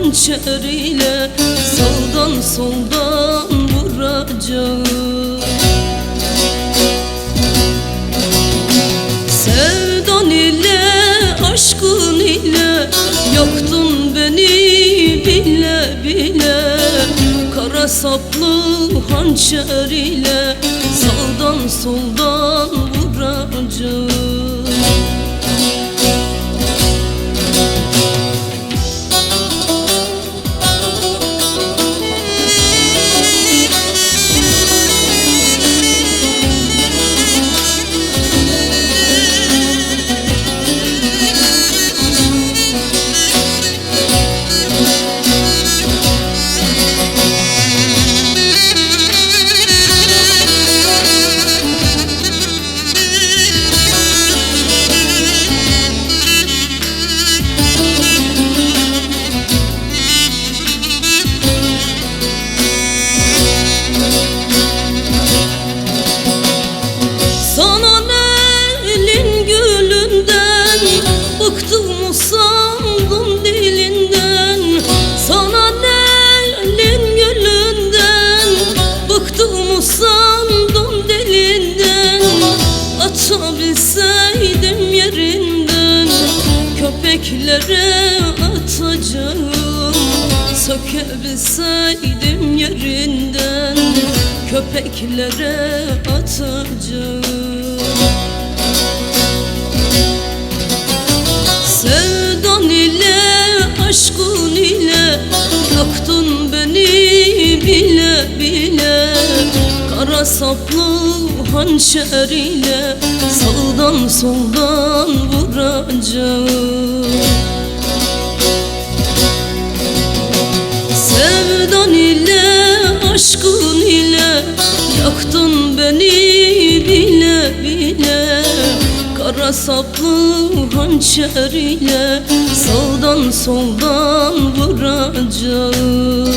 hançer ile sağdan soldan vuracağım. Sevdan ile aşkın ile yaktın beni bile bile. Kara saplı hançer ile sağdan soldan vuracağım. Bıktım usandım dilinden, sana elin gülünden. Bıktım usandım dilinden, atabilseydim yerinden köpeklere atacağım. Sökebilseydim yerinden köpeklere atacağım. Sevdan ile aşkın ile yaktın beni bile bile. Kara saplı hançer ile sağdan soldan vuracağım. Sevdan ile aşkın ile yaktın beni bile bile. Kara saplı hançer ile sağdan soldan vuracağım.